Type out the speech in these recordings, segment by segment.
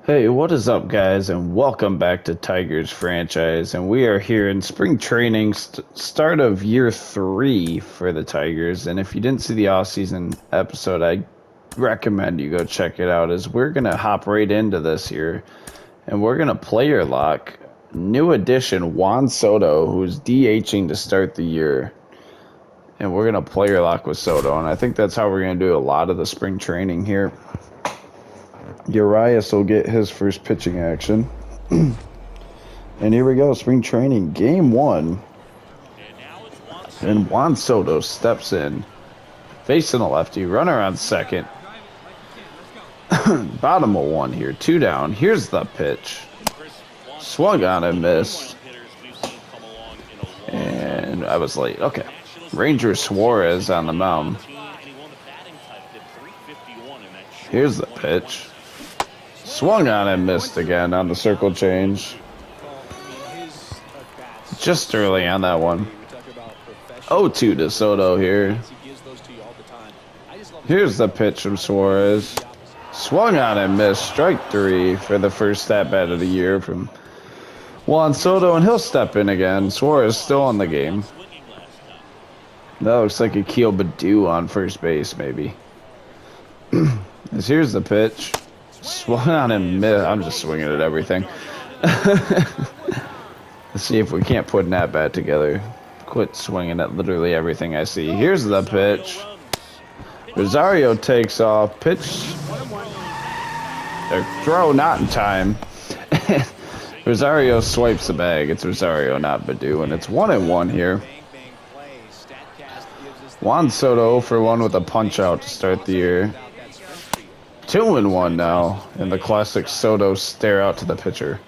Hey, what is up, guys, and welcome back to Tigers franchise. And we are here in spring training, start of year 3 for the Tigers. And if you didn't see the off-season episode, I recommend you go check it out. As we're gonna hop right into this here, and we're gonna player lock new addition Juan Soto, who's DHing to start the year. And we're gonna player lock with Soto, and I think that's how we're gonna do a lot of the spring training here. Urias will get his first pitching action. And here we go, spring training, game 1. And Juan Soto steps in, facing a lefty, runner on second. Bottom of 1 here, 2 down. Here's the pitch. Swung on and missed. And I was late. Okay. Ranger Suarez on the mound. Here's the pitch. Swung on and missed again on the circle change. Just early on that one. 0-2 to Soto here. Here's the pitch from Suarez. Swung on and missed. Strike 3 for the first at-bat of the year from Juan Soto, and he'll step in again. Suarez still on the game. That looks like Akil Baddoo on first base, maybe. Here's the pitch. Swung on and missed. I'm just swinging at everything. Let's see if we can't put an at-bat together. Quit swinging at literally everything I see. Here's the pitch. Rosario takes off. Pitch. Throw not in time. Rosario swipes the bag. It's Rosario, not Baddoo, and it's 1-1 here. Juan Soto for 1 with a punch-out to start the year. 2-1 now, in the classic Soto stare out to the pitcher.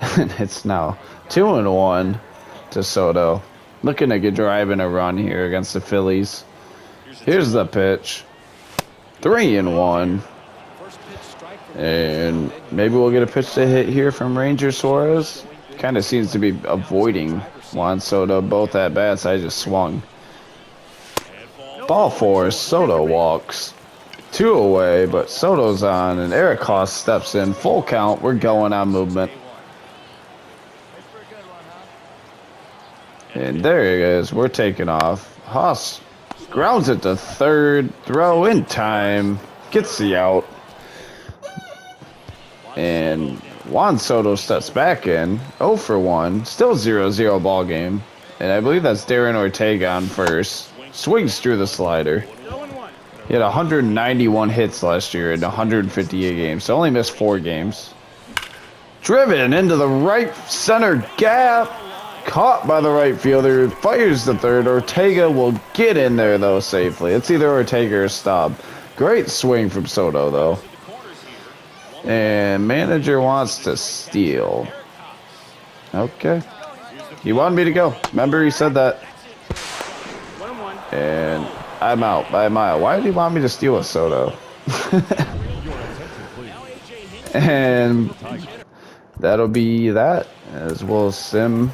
And it's now 2-1 to Soto. Looking to get driving a run here against the Phillies. Here's the pitch. 3-1. And maybe we'll get a pitch to hit here from Ranger Suarez. Kind of seems to be avoiding Juan Soto both at bats. I just swung. Ball 4, Soto walks. 2 away, but Soto's on, and Eric Haas steps in. Full count. We're going on movement. And there he is. We're taking off. Haas grounds it to third. Throw in time. Gets the out. And Juan Soto steps back in. 0 for 1. Still 0-0 ball game. And I believe that's Darren Ortega on first. Swings through the slider. He had 191 hits last year in 158 games, so only missed 4 games. Driven into the right center gap. Caught by the right fielder. Fires the third. Ortega will get in there, though, safely. It's either Ortega or Staub. Great swing from Soto, though. And manager wants to steal. Okay. He wanted me to go. Remember, he said that. And I'm out by a mile. Why did he want me to steal a Soto? And that'll be that, as we'll sim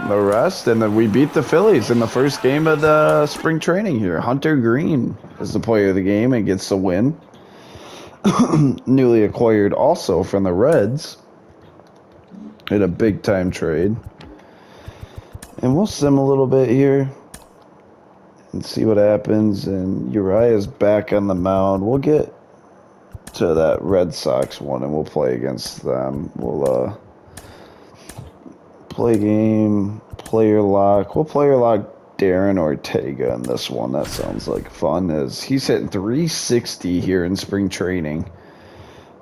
the rest. And then we beat the Phillies in the first game of the spring training here. Hunter Green is the player of the game and gets the win. Newly acquired also from the Reds in a big-time trade. And we'll sim a little bit here and see what happens. And Uriah's back on the mound. We'll get to that Red Sox one and we'll play against them. We'll play game, player lock. We'll player lock Darren Ortega in this one. That sounds like fun, as he's hitting 360 here in spring training.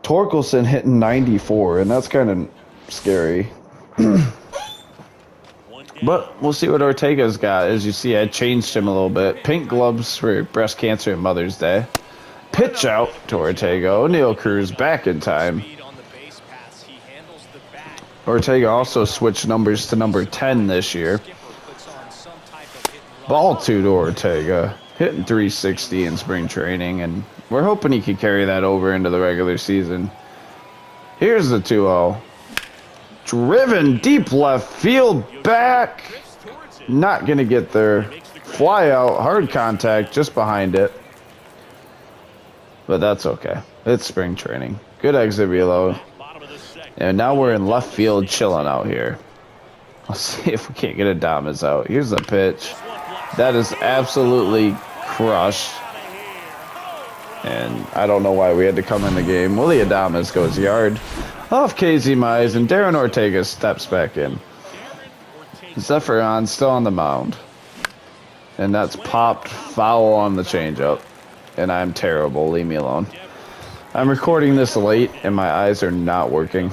Torkelson hitting 94, and that's kind of scary. But we'll see what Ortega's got. As you see, I changed him a little bit. Pink gloves for breast cancer at Mother's Day. Pitch out to Ortega. O'Neal Cruz back in time. Ortega also switched numbers to number 10 this year. Ball 2 to Ortega. Hitting 360 in spring training, and we're hoping he could carry that over into the regular season. Here's the 2-0. Driven deep left field, back. Not going to get there. Fly out, hard contact just behind it. but that's okay. It's spring training. Good exit reload. And now we're in left field chilling out here. Let's see if we can't get Adames out. Here's the pitch. That is absolutely crushed. And I don't know why we had to come in the game. Willie Adames goes yard off KZ Mize, and Darren Ortega steps back in. Zephyron still on the mound. And that's popped foul on the changeup. And I'm terrible. Leave me alone. I'm recording this late, and my eyes are not working.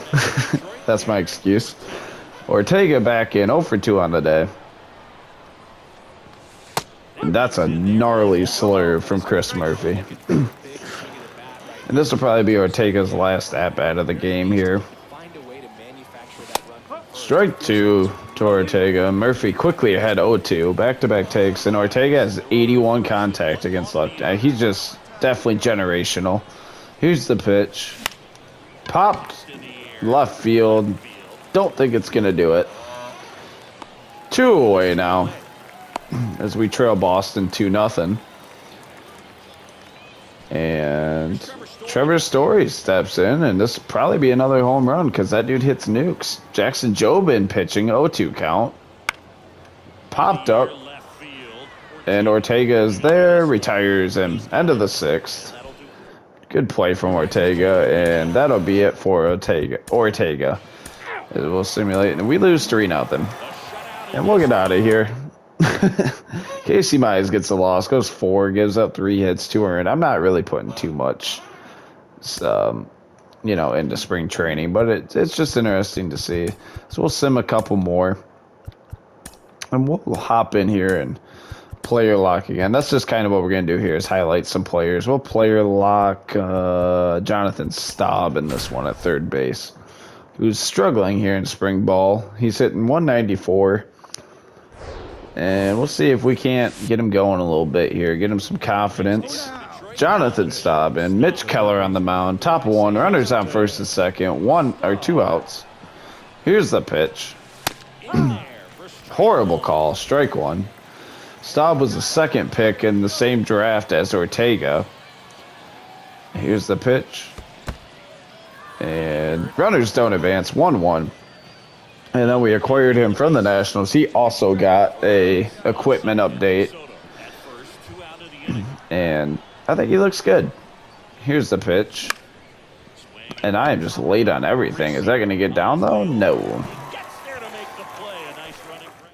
That's my excuse. Ortega back in, 0 for 2 on the day. And that's a gnarly slurve from Chris Murphy. And this will probably be Ortega's last at-bat of the game here. Strike 2 to Ortega. Murphy quickly ahead 0-2. Back-to-back takes, and Ortega has 81 contact against left. He's just definitely generational. Here's the pitch. Popped left field. Don't think it's going to do it. 2 away now as we trail Boston 2-0. And Trevor Story steps in, and this will probably be another home run because that dude hits nukes. Jackson Jobin pitching, 0-2 count. Popped up, and Ortega is there, retires him. End of the 6th. Good play from Ortega, and that'll be it for Ortega. It will simulate, and we lose 3-0. And we'll get out of here. Casey Mize gets the loss, goes 4, gives up 3 hits, 2 earned. I'm not really putting too much, into spring training, but it's just interesting to see. So we'll sim a couple more, and we'll hop in here and player lock again. That's just kind of what we're going to do here is highlight some players. We'll player lock Jonathan Staub in this one at third base, who's struggling here in spring ball. He's hitting 194. And we'll see if we can't get him going a little bit here, get him some confidence. Jonathan Staub and Mitch Keller on the mound. Top 1, runners on first and second, 1 or 2 outs. Here's the pitch. Horrible call, strike 1. Staub was the second pick in the same draft as Ortega. Here's the pitch. And runners don't advance, 1-1. And then we acquired him from the Nationals. He also got a equipment update. And I think he looks good. Here's the pitch. And I am just late on everything. Is that going to get down, though? No.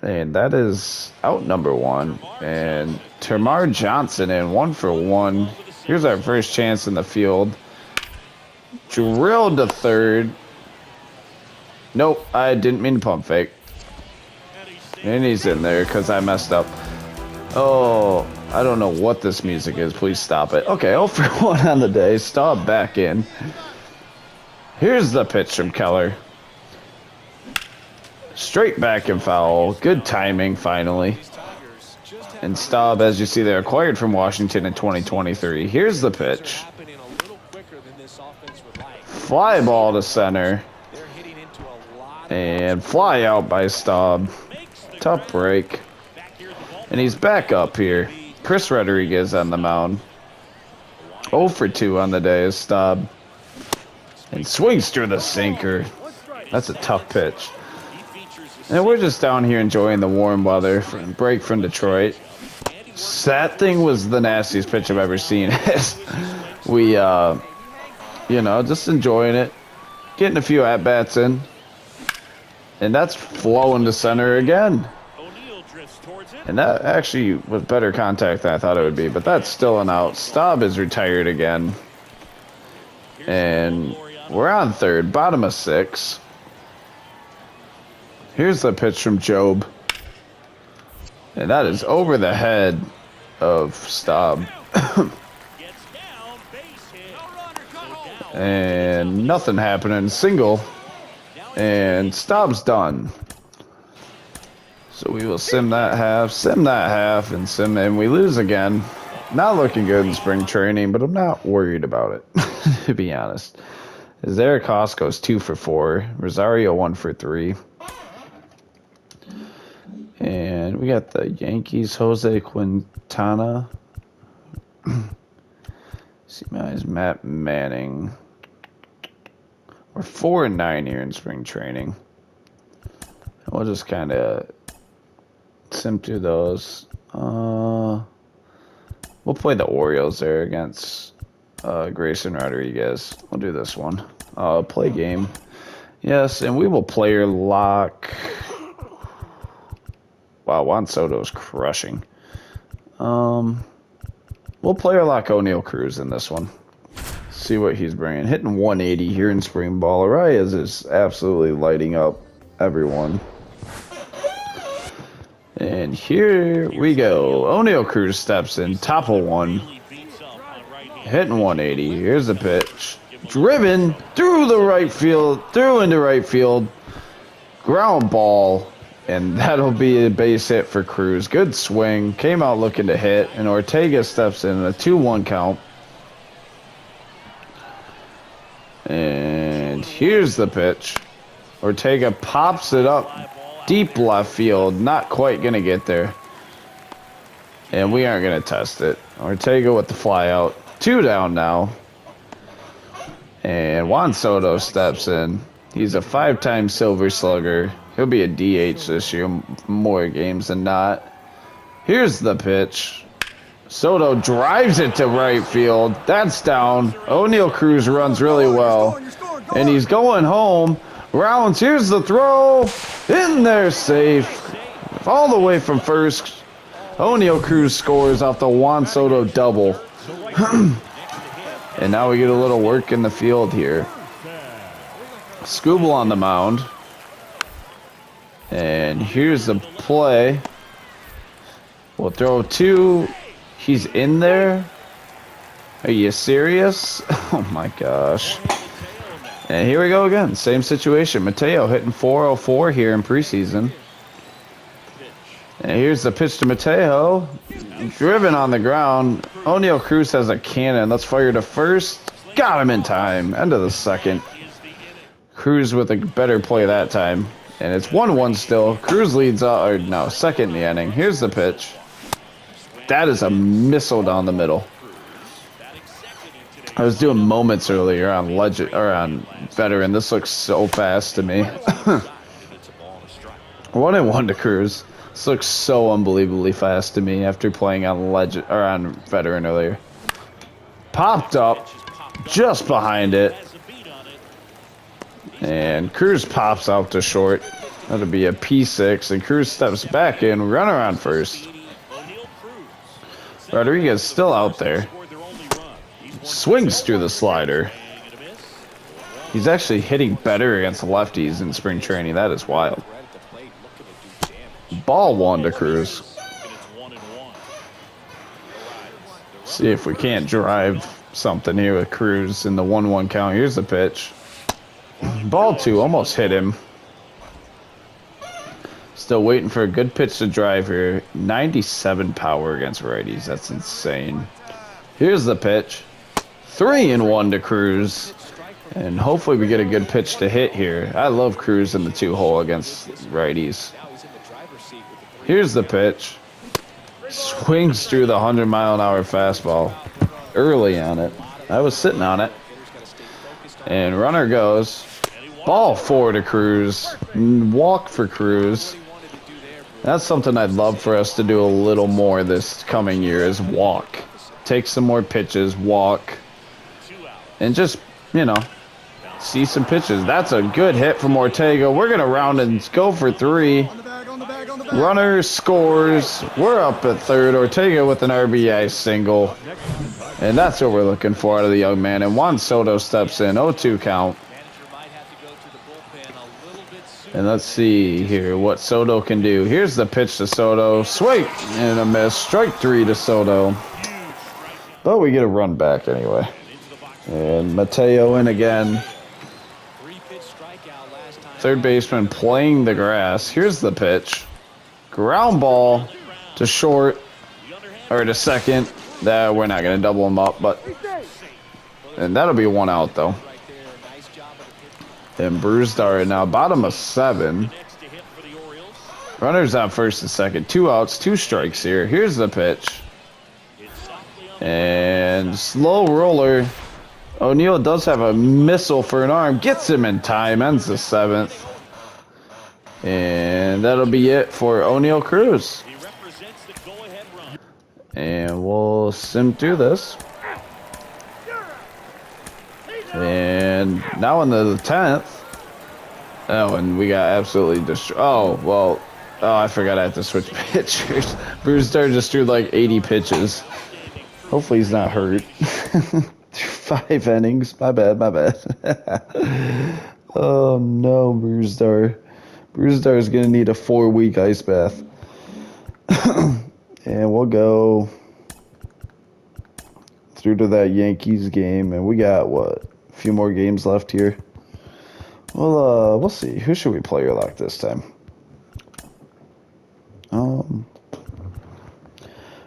And that is out number 1. And Termar Johnson in 1 for 1. Here's our first chance in the field. Drilled to third. Nope, I didn't mean to pump fake. And he's in there because I messed up. Oh, I don't know what this music is. Please stop it. Okay, 0 for 1 on the day. Staub back in. Here's the pitch from Keller. Straight back and foul. Good timing, finally. And Staub, as you see, they're acquired from Washington in 2023. Here's the pitch. Fly ball to center. And fly out by Staub. Tough break. And he's back up here. Chris Rodriguez on the mound. 0 for 2 on the day is Staub. And swings through the sinker. That's a tough pitch. And we're just down here enjoying the warm weather. Break from Detroit. That thing was the nastiest pitch I've ever seen. We, just enjoying it. Getting a few at-bats in. And that's flowing to center again. And that actually was better contact than I thought it would be. But that's still an out. Staub is retired again. And we're on third. Bottom of 6. Here's the pitch from Job. And that is over the head of Staub. And nothing happening. Single. And Staub's done. So we will sim that half, and sim, and we lose again. Not looking good in spring training, but I'm not worried about it, to be honest. As Eric Haas goes 2 for 4. Rosario 1 for 3. And we got the Yankees, Jose Quintana. See my Matt Manning. We're 4-9 here in spring training. We'll just kind of sim through those. We'll play the Orioles there against Grayson Rodriguez. We'll do this one. Play game. Yes, and we will player lock. Wow, Juan Soto's crushing. We'll player lock O'Neal Cruz in this one. See what he's bringing. Hitting 180 here in spring ball. Arias is absolutely lighting up everyone. And here we go. O'Neal Cruz steps in, top of one. Hitting 180. Here's the pitch. Driven through the right field, through into right field. Ground ball. And that'll be a base hit for Cruz. Good swing. Came out looking to hit. And Ortega steps in a 2-1 count. And here's the pitch. Ortega pops it up deep left field. Not quite going to get there. And we aren't going to test it. Ortega with the fly out. 2 down now. And Juan Soto steps in. He's a 5-time Silver Slugger. He'll be a DH this year, more games than not. Here's the pitch. Soto drives it to right field. That's down. O'Neal Cruz runs really well. And he's going home. Rounds, here's the throw. In there, safe. All the way from first. O'Neal Cruz scores off the Juan Soto double. And now we get a little work in the field here. Scooble on the mound. And here's the play. We'll throw 2. He's in there? Are you serious? Oh my gosh. And here we go again. Same situation. Mateo hitting 404 here in preseason. And here's the pitch to Mateo. Driven on the ground. O'Neal Cruz has a cannon. Let's fire to first. Got him in time. End of the second. Cruz with a better play that time. And it's 1-1 still. Cruz leads out, or no, second in the inning. Here's the pitch. That is a missile down the middle. I was doing moments earlier on Legend or on Veteran. This looks so fast to me. 1-1 to Cruz. This looks so unbelievably fast to me after playing on Legend or on Veteran earlier. Popped up just behind it. And Cruz pops out to short. That'll be a P6. And Cruz steps back in. Runner on first. Rodriguez still out there. Swings through the slider. He's actually hitting better against lefties in spring training. That is wild. Ball 1 to Cruz. See if we can't drive something here with Cruz in the 1-1 count. Here's the pitch. Ball 2, almost hit him. Still waiting for a good pitch to drive here. 97 power against righties. That's insane. Here's the pitch. 3-1 to Cruz. And hopefully we get a good pitch to hit here. I love Cruz in the 2-hole against righties. Here's the pitch. Swings through the 100-mile-an-hour fastball. Early on it. I was sitting on it. And runner goes. Ball 4 to Cruz. Walk for Cruz. That's something I'd love for us to do a little more this coming year is walk. Take some more pitches, walk. And just, you know, see some pitches. That's a good hit from Ortega. We're going to round and go for 3. Runner scores. We're up at third. Ortega with an RBI single. And that's what we're looking for out of the young man. And Juan Soto steps in. 0-2 count. And let's see here what Soto can do. Here's the pitch to Soto. Swing and a miss. Strike 3 to Soto. But we get a run back anyway. And Mateo in again. Third baseman playing the grass. Here's the pitch. Ground ball to short. Or to second. We're not going to double him up. And that'll be 1 out though. And Brewstar now bottom of 7. Runners on first and second. 2 outs, 2 strikes here. Here's the pitch. And And slow roller. O'Neal does have a missile for an arm. Gets him in time. Ends the 7th. And that'll be it for O'Neal Cruz. And we'll sim through this. And now in the 10th. Oh, and we got absolutely destroyed. Oh, well. Oh, I forgot I have to switch pitchers. Brewster just threw like 80 pitches. Hopefully he's not hurt. 5 innings. My bad. Oh, no, Brewster. Brewster is going to need a 4-week ice bath. And we'll go through to that Yankees game. And we got, what, a few more games left here. Well, we'll see. Who should we play your lock this time?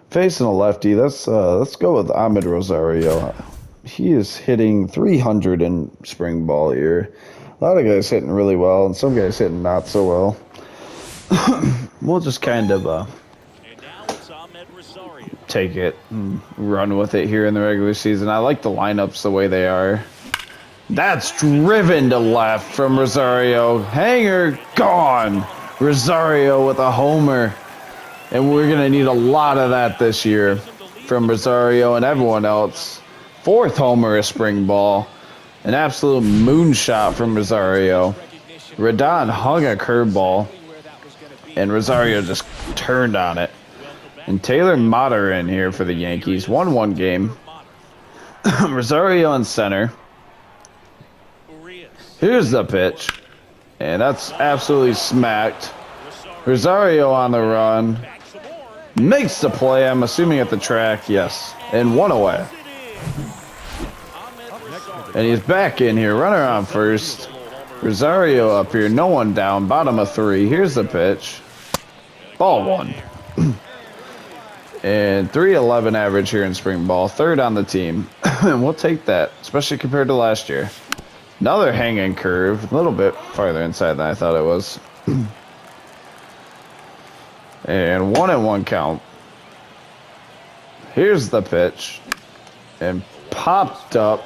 Facing a lefty, let's go with Ahmed Rosario. He is hitting 300 in spring ball here. A lot of guys hitting really well, and some guys hitting not so well. We'll just kind of take it and run with it here in the regular season. I like the lineups the way they are. That's driven to left from Rosario. Hanger gone. Rosario with a homer. And we're going to need a lot of that this year from Rosario and everyone else. 4th homer of spring ball. An absolute moonshot from Rosario. Rodon hung a curveball. And Rosario just turned on it. And Taylor Motter in here for the Yankees. 1-1 game. Rosario in center. Here's the pitch. And that's absolutely smacked. Rosario on the run. Makes the play, I'm assuming at the track, yes. And 1 away. And he's back in here, runner on first. Rosario up here, no one down, bottom of 3. Here's the pitch. Ball 1. And 3.11 average here in spring ball. 3rd on the team. And we'll take that, especially compared to last year. Another hanging curve, a little bit farther inside than I thought it was. And 1-1 count. Here's the pitch. And popped up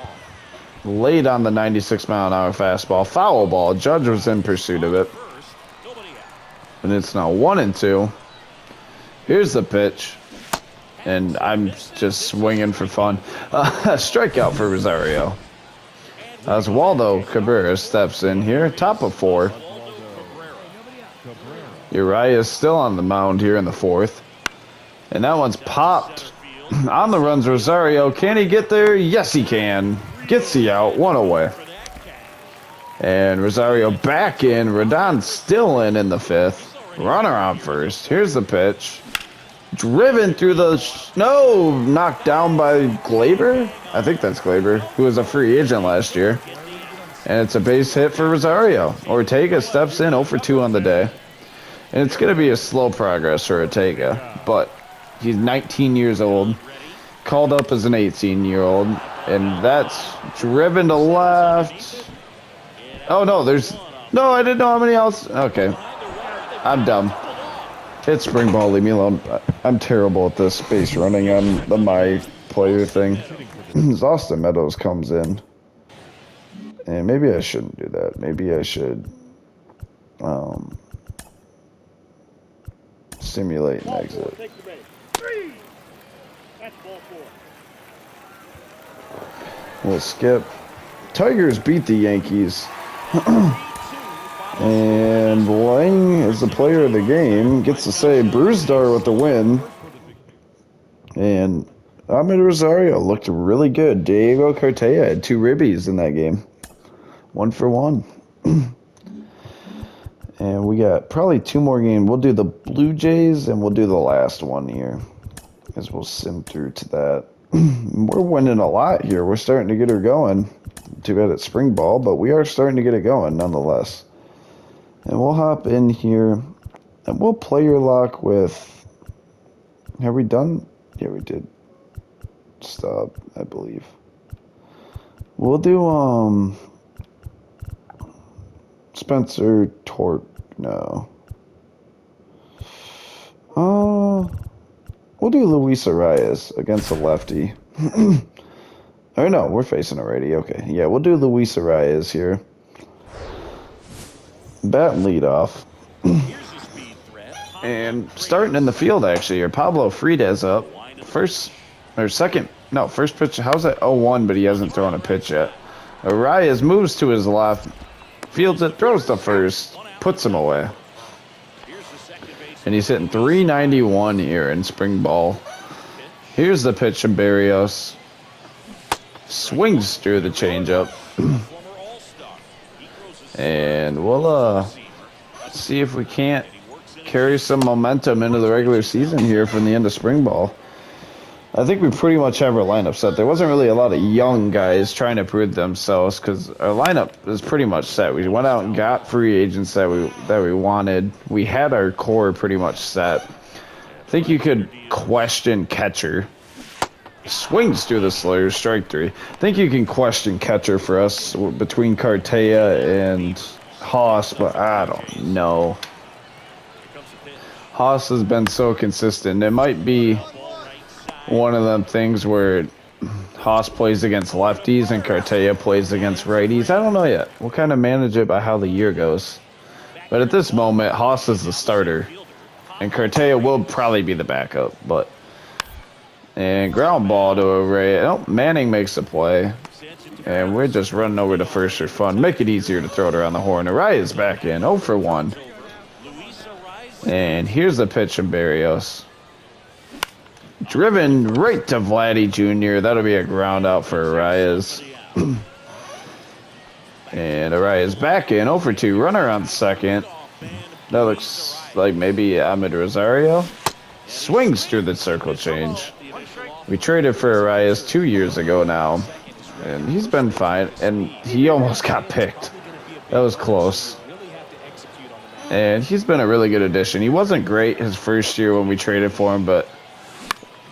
late on the 96-mile-an-hour fastball. Foul ball. Judge was in pursuit of it. And it's now 1-2. Here's the pitch. And I'm just swinging for fun. Strikeout for Rosario. As Waldo Cabrera steps in here. Top of 4. Uriah is still on the mound here in the 4th. And that one's popped. On the runs, Rosario. Can he get there? Yes, he can. Gets the out. 1 away. And Rosario back in. Rodon still in the 5th. Runner on first. Here's the pitch. Driven through the snow. Knocked down by Glaber. I think that's Glaber, who was a free agent last year. And it's a base hit for Rosario. Ortega steps in 0 for 2 on the day. And it's going to be a slow progress for Ortega, but he's 19 years old, called up as an 18-year-old, and that's driven to left. Oh, no, no, I didn't know how many outs. Okay, I'm dumb. It's spring ball, leave me alone. I'm terrible at this base running on the my player thing. Austin Meadows comes in, and maybe I shouldn't do that. Maybe I should, simulate an exit. We'll skip. Tigers beat the Yankees. And Lang is the player of the game. Gets to say Brewster with the win. And Ahmed Rosario looked really good. Diego Cartaya had 2 ribbies in that game. 1 for 1. And we got probably 2 more games. We'll do the Blue Jays, and we'll do the last one here, as we'll sim through to that. We're winning a lot here. We're starting to get her going. Too bad it's spring ball, but we are starting to get it going nonetheless. And we'll hop in here, and we'll play your lock with... Have we done? Yeah, we did. Stop, I believe. We'll do, Spencer Tork. No. We'll do Luis Arias against a lefty. Or no, we're facing a righty. Okay, yeah, we'll do Luis Arias here. Bat and lead off. And starting in the field, actually, here, Pablo Friedez up. First pitch. How's that 0-1, but he hasn't thrown a pitch yet. Arias moves to his left, fields it, throws to first, puts him away. And he's hitting 391 here in spring ball. Here's the pitch from Barrios. Swings through the changeup. And we'll see if we can't carry some momentum into the regular season here from the end of spring ball. I think we pretty much have our lineup set. There wasn't really a lot of young guys trying to prove themselves because our lineup is pretty much set. We went out and got free agents that we wanted. We had our core pretty much set. I think you could question catcher. Swings through the slurs, strike 3. I think you can question catcher for us between Cartea and Haas, but I don't know. Haas has been so consistent. It might be one of them things where Haas plays against lefties and Cartea plays against righties. I don't know yet. We'll kind of manage it by how the year goes. But at this moment, Haas is the starter. And Cartea will probably be the backup. And ground ball to a Ray. Oh, Manning makes the play. And we're just running over to first for fun. Make it easier to throw it around the horn. Arias back in. 0 for 1. And here's the pitch from Barrios. Driven right to Vladdy Jr. That'll be a ground out for Arias. And Arias back in. 0 for 2. Runner on second. That looks like maybe Ahmed Rosario. Swings through the circle change. We traded for Arias 2 years ago now. And he's been fine. And he almost got picked. That was close. And he's been a really good addition. He wasn't great his first year when we traded for him, but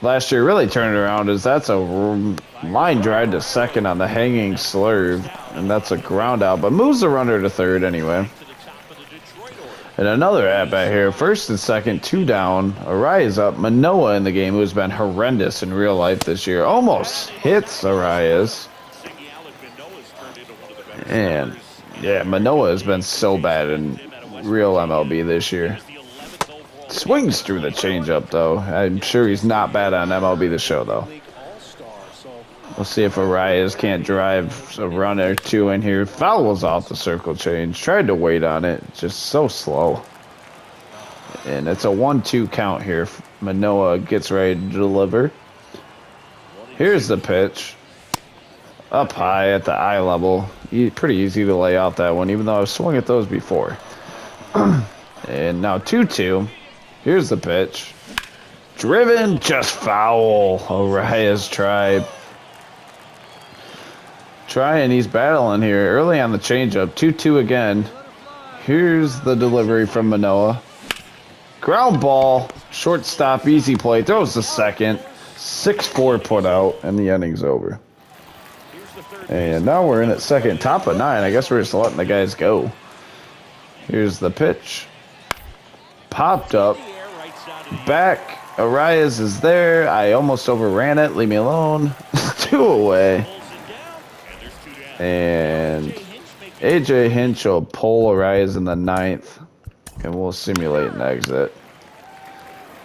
last year really turned it around as that's a line drive to second on the hanging slurve. And that's a ground out, but moves the runner to third anyway. And another at-bat here. First and second, 2 down. Arias up. Manoah in the game, who's been horrendous in real life this year. Almost hits Arias. And, yeah, Manoah has been so bad in real MLB this year. Swings through the changeup, though. I'm sure he's not bad on MLB The Show, though. We'll see if Arias can't drive a run or two in here. Fouls off the circle change. Tried to wait on it. Just so slow. And it's a 1-2 count here. Manoah gets ready to deliver. Here's the pitch. Up high at the eye level. Pretty easy to lay out that one, even though I've swung at those before. And now 2-2. Here's the pitch. Driven, just foul. Arias tried. Trying, he's battling here. Early on the changeup. 2-2 again. Here's the delivery from Manoah. Ground ball. Shortstop, easy play. Throws the second. 6-4 put out, and the inning's over. And now we're in at second. Top of 9. I guess we're just letting the guys go. Here's the pitch. Popped up. Back. Arias is there. I almost overran it. Leave me alone. 2 away. And AJ Hinch will pull Arias in the 9th. And we'll simulate an exit.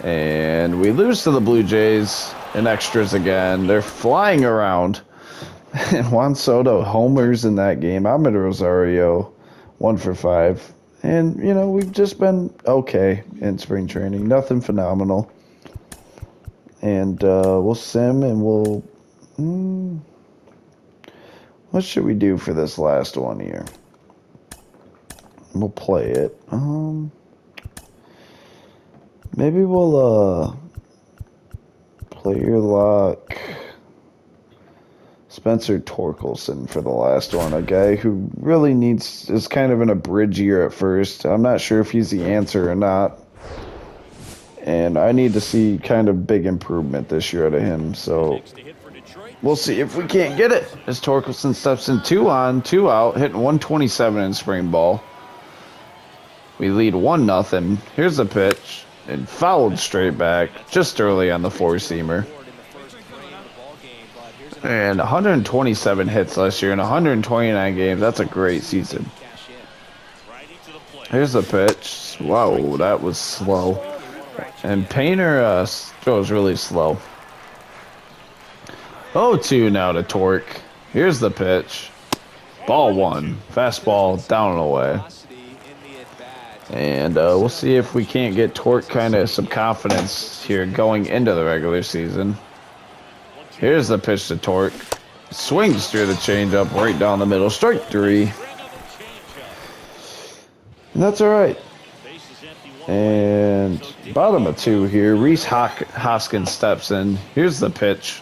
And we lose to the Blue Jays in extras again. They're flying around. And Juan Soto homers in that game. Ahmed Rosario, 1 for 5. And, you know, we've just been okay in spring training. Nothing phenomenal. And we'll sim and we'll... what should we do for this last one here? We'll play it. Maybe we'll play your lock Spencer Torkelson for the last one. A guy who really is kind of in a bridge year at first. I'm not sure if he's the answer or not. And I need to see kind of big improvement this year out of him. So we'll see if we can't get it. As Torkelson steps in 2 on, 2 out, hitting 127 in spring ball. We lead 1-0. Here's the pitch. And fouled straight back just early on the 4-seamer. And 127 hits last year in 129 games. That's a great season. Here's the pitch. Whoa, that was slow. And Painter throws really slow. 0-2 now to Torque. Here's the pitch. Ball one. Fastball down and away. And we'll see if we can't get Torque kind of some confidence here going into the regular season. Here's the pitch to Torque. Swings through the changeup right down the middle. Strike three. And that's all right. And bottom of two here. Reese Hoskins steps in. Here's the pitch.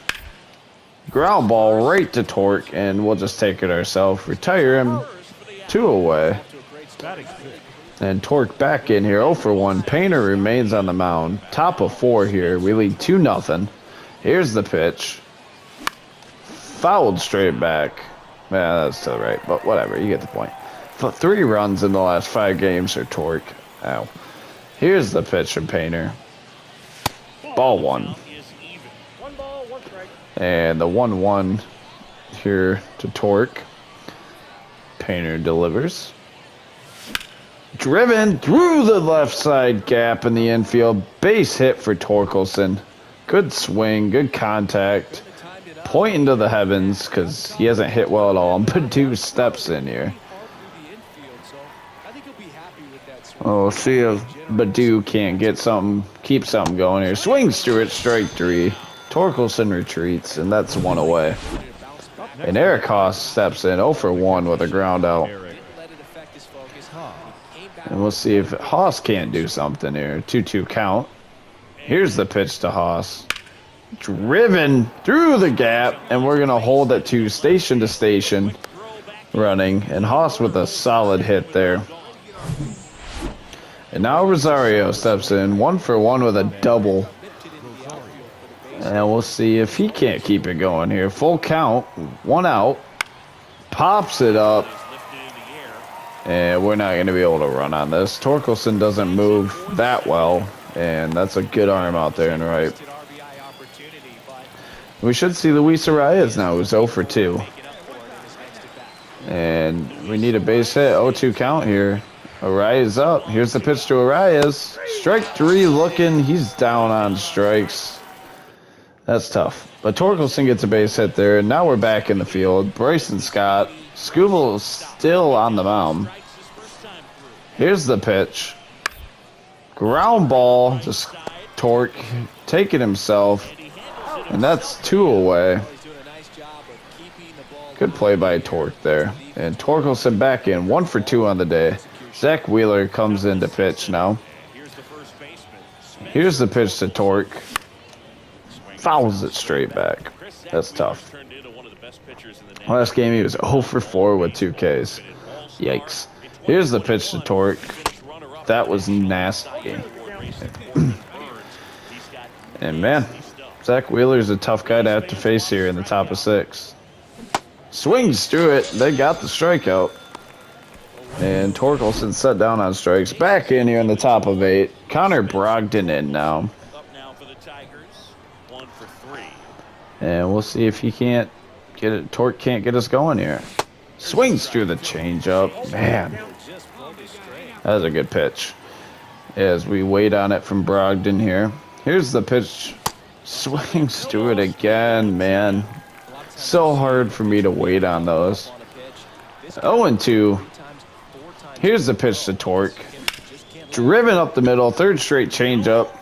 Ground ball right to Torque, and we'll just take it ourselves. Retire him. 2 away. And Torque back in here. 0 for 1. Painter remains on the mound. Top of 4 here. We lead 2-0. Here's the pitch. Fouled straight back. Yeah, that's to the right, but whatever. You get the point. 3 runs in the last 5 games for Torque. Ow. Here's the pitch from Painter. Ball one. And the 1-1 here to Torque. Painter delivers. Driven through the left side gap in the infield. Base hit for Torkelson. Good swing, good contact. Pointing to the heavens because he hasn't hit well at all. But 2 steps in here. Oh, we'll see if Badu can't get something, keep something going here. Swings through it, strike 3. Torkelson retreats, and that's 1 away. And Eric Haas steps in 0 for 1 with a ground out. And we'll see if Haas can't do something here. 2-2 count. Here's the pitch to Haas. Driven through the gap, and we're going to hold it to station running. And Haas with a solid hit there. And now Rosario steps in, 1 for 1 with a double. And we'll see if he can't keep it going here. Full count, 1 out. Pops it up. And we're not going to be able to run on this. Torkelson doesn't move that well. And that's a good arm out there and right. We should see Luis Arias now, who's 0 for 2. And we need a base hit. 0-2 count here. Arias up. Here's the pitch to Arias. Strike 3 looking. He's down on strikes. That's tough. But Torkelson gets a base hit there. And now we're back in the field. Bryson Scott. Scooble is still on the mound. Here's the pitch. Ground ball. Just Torque taking himself. And that's 2 away. Good play by Torque there. And Torkelson back in. 1 for 2 on the day. Zach Wheeler comes in to pitch now. Here's the pitch to Torque. Fouls it straight back. That's tough. Last game he was 0 for 4 with 2 Ks. Yikes. Here's the pitch to Torque. That was nasty. And man, Zach Wheeler's a tough guy to have to face here in the top of 6. Swings through it. They got the strikeout. And Torkelson set down on strikes. Back in here in the top of 8. Connor Brogdon in now. And we'll see if he can't get it. Torque can't get us going here. Swings through the changeup. Man, that was a good pitch. As we wait on it from Brogdon here. Here's the pitch. Swings through it again, man. So hard for me to wait on those. 0-2. Here's the pitch to Torque. Driven up the middle. 3rd straight changeup.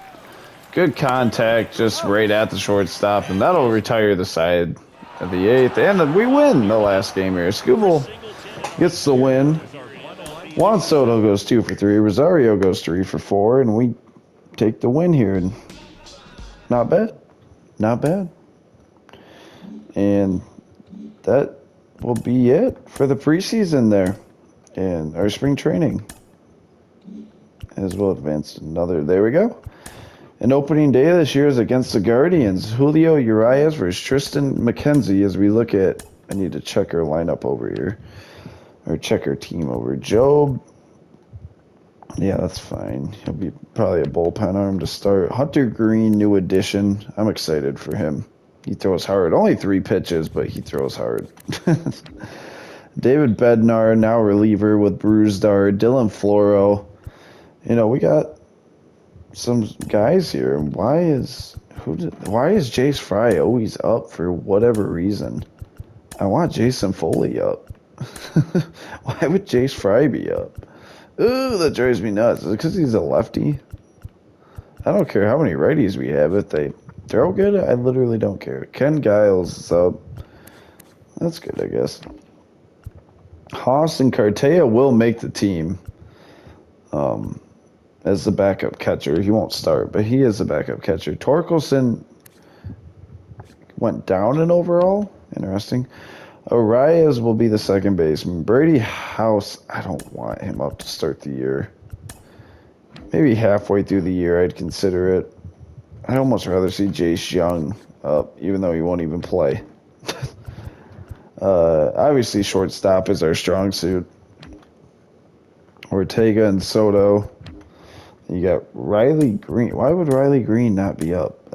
Good contact just right at the shortstop. And that'll retire the side of the 8th. And we win the last game here. Scooble gets the win. Juan Soto goes 2 for 3. Rosario goes 3 for 4. And we take the win here. And not bad. Not bad. And that will be it for the preseason there. And our spring training as well advanced another. There we go. An opening day this year is against the Guardians. Julio Urias versus Tristan McKenzie as we look at, I need to check our lineup over here. Or check our team over. Job. Yeah, that's fine. He'll be probably a bullpen arm to start. Hunter Green, new addition. I'm excited for him. He throws hard. Only 3 pitches, but he throws hard. David Bednar, now reliever with Brewstar. Dylan Floro. You know, we got some guys here. Why is Jace Fry always up for whatever reason? I want Jason Foley up. Why would Jace Fry be up? Ooh, that drives me nuts. Is it because he's a lefty? I don't care how many righties we have. If they throw good, I literally don't care. Ken Giles is up. That's good, I guess. Haas and Cartea will make the team as the backup catcher. He won't start, but he is the backup catcher. Torkelson went down in overall. Interesting. Arias will be the second baseman. Brady House, I don't want him up to start the year. Maybe halfway through the year I'd consider it. I'd almost rather see Jace Young up, even though he won't even play. Obviously, shortstop is our strong suit. Ortega and Soto. You got Riley Green. Why would Riley Green not be up?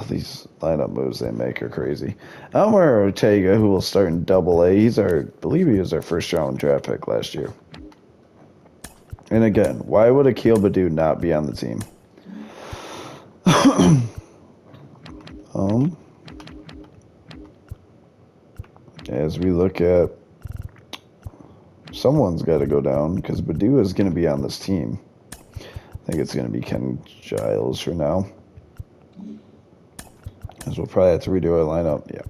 These lineup moves they make are crazy. Elmer Ortega, who will start in Double-A. I believe he was our first round draft pick last year. And again, why would Akil Baddoo not be on the team? As we look at, someone's got to go down because Baddoo is going to be on this team. I think it's going to be Ken Giles for now. Because we'll probably have to redo our lineup. Yeah.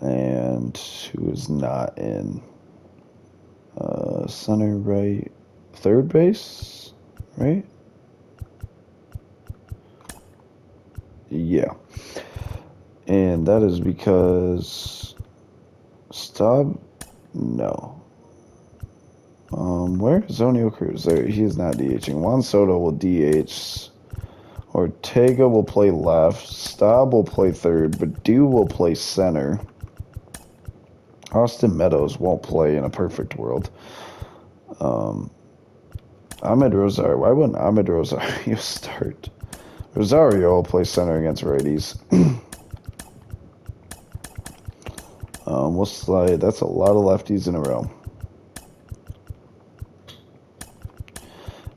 And who is not in? Center, right, third base, right? Yeah. And that is because no. Where is Zonio Cruz? There, he is not DHing. Juan Soto will DH. Ortega will play left. Staub will play third. Baddoo will play center. Austin Meadows won't play in a perfect world. Ahmed Rosario. Why wouldn't Ahmed Rosario start? Rosario will play center against righties. We'll slide. That's a lot of lefties in a row.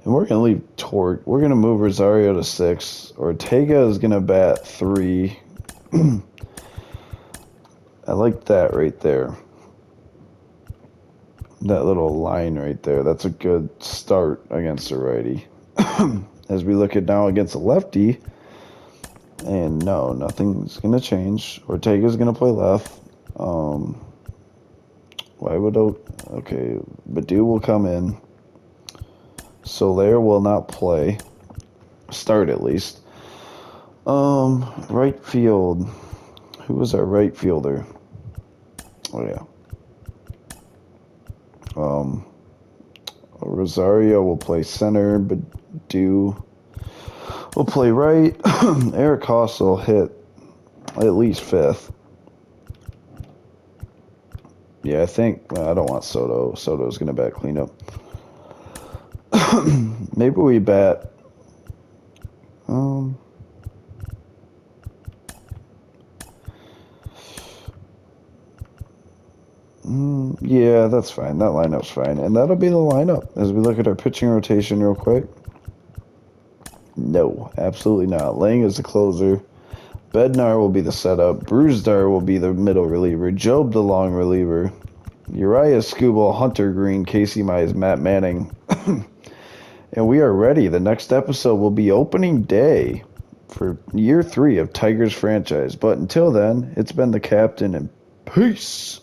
And we're going to leave Torque. We're going to move Rosario to 6. Ortega is going to bat 3. I like that right there. That little line right there. That's a good start against a righty. As we look at now against a lefty. And no, nothing's going to change. Ortega's going to play left. Okay, Baddoo will come in. Soler will not play. Start at least. Right field. Who was our right fielder? Oh yeah. Rosario will play center. Baddoo will play right. Eric Haas will hit at least 5th. Yeah, I think I don't want Soto. Soto's going to bat cleanup. Maybe we bat. Yeah, that's fine. That lineup's fine. And that'll be the lineup as we look at our pitching rotation real quick. No, absolutely not. Lang is the closer. Bednar will be the setup. Brewstar will be the middle reliever. Job the long reliever. Uriah Skubal, Hunter Green, Casey Mize, Matt Manning. And we are ready. The next episode will be opening day for year 3 of Tigers franchise. But until then, it's been the captain and peace.